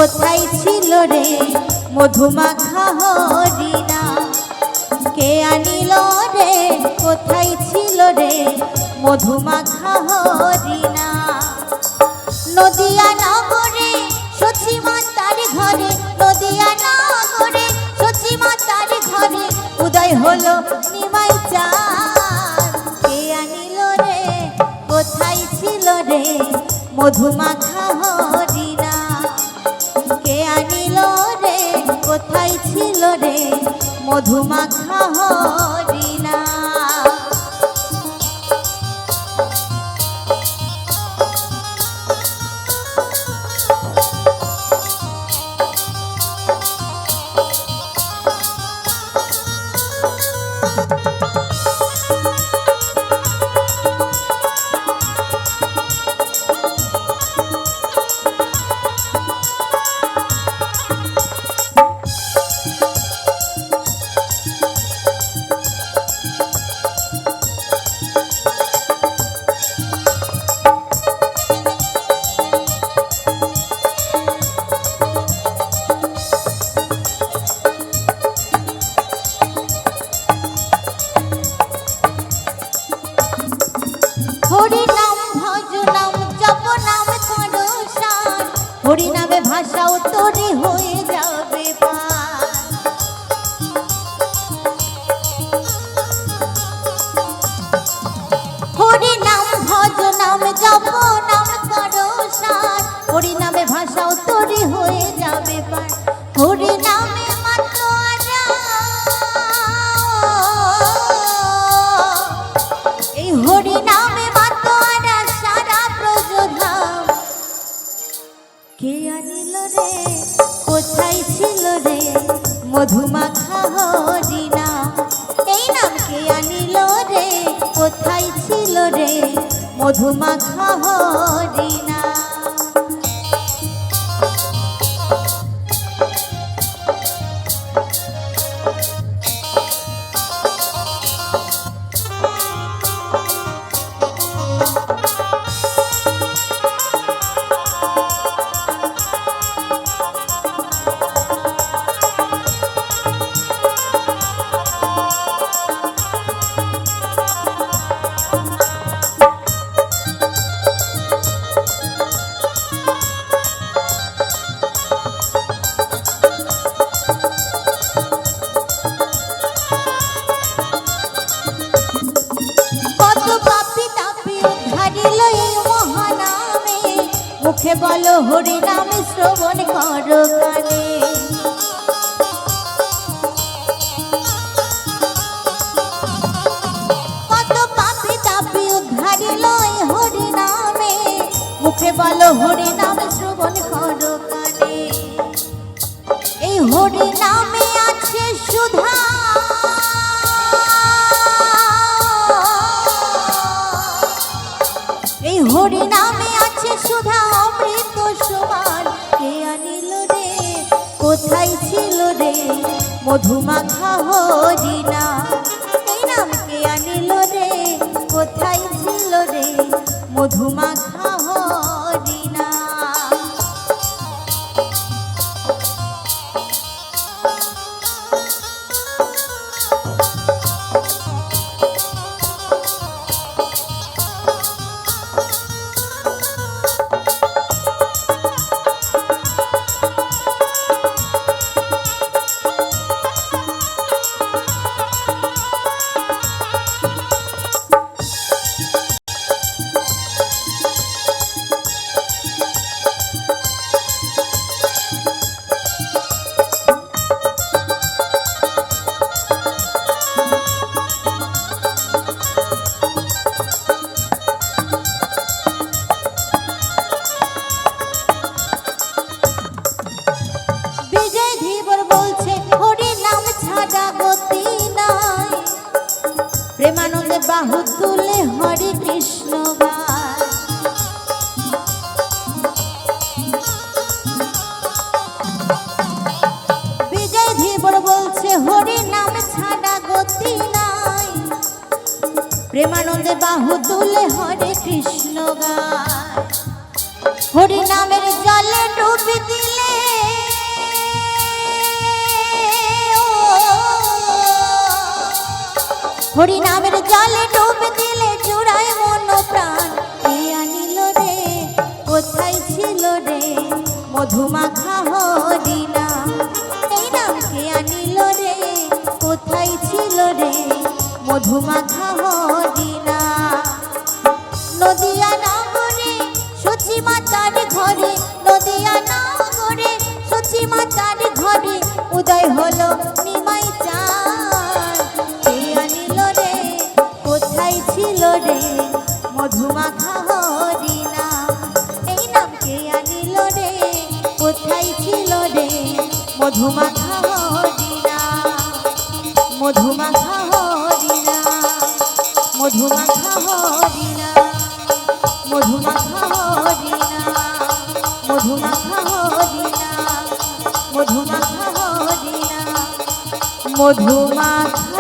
কোথায় ছিল রে মধুমাখা হরিণা? কে আনিল রে কোথায় ছিল রে মধুমাখা হরিণা? নদিয়া নগরে সচিমাতার ঘরে, নদিয়া নগরে সচিমাতার ঘরে উদয় হলো নিমাই চাঁদ। কে আনিল রে কোথায় ছিল রে মধুমাখা হরিণা? কে আনিল রে কোথায় ছিল রে মধুমাখা হরিণা? হরি নামে ভাষাও তোরে হয়ে যাবে পার। হরি নাম ভজ নাম জপ নাম করো সার, হরি নামে ভাষাও তোরে হয়ে যাবে পার। হরি নামে মাতোয়ারা, এই হরি নামে মাতোয়ারা সারা ব্রজধাম। কে আনিল রে কোথায় ছিল রে মধুমাখা হরিণা? এই নাম কে আনিল রে কোথায় ছিল রে মধুমাখা হরিণা? মুখে বলো হরি নাম শ্রবণ করো কানে। কত পাপি তাপি উদ্ধারিল এই হরি নামে, মুখে বলো হরি নাম শ্রবণ করো কানে। এই হরি নামে আছে সুধা, এই হরি নামে আছে সুধা অমৃত সমান। কে আনিল রে কোথায় ছিল রে মধুমাখা হরিণা? এই নাম কে আনিল রে কোথায় ছিল রে মধুমাখা হরিণা? প্রেমানন্দে বাহু তুলে হরে কৃষ্ণ গায়। বিজয় ধীবর বলছে হরি নাম ছাড়া গতি নাই। প্রেমানন্দে বাহু তুলে হরে কৃষ্ণ গায়। হরি নামের জলে ডুবি দিলে হরি নামের জলে ডুব দিলে জুড়ায় মন প্রাণ। কে আনিল রে কোথায় ছিল রে মধুমাখা হরি নাম। এই নাম কে আনিল রে কোথায় ছিল রে মধুমাখা হরি নাম। নদিয়া নগরে সচি মাতার ঘরে, নদিয়া নগরে সচি মাতার ঘরে উদয় হলো নিমাই চাঁদ। কে আনিল রে কোথায় ছিল রে মধুমাখা হরি নাম। এই নাম কে আনিল রে কোথায় ছিল রে মধুমাখা হরি নাম। মধুমাখা হরি নাম, মধুমাখা হরি নাম, মধুমাখা হরি নাম, মধুমাখা হরি নাম, মধুমাখা হরি নাম, মধুমাখা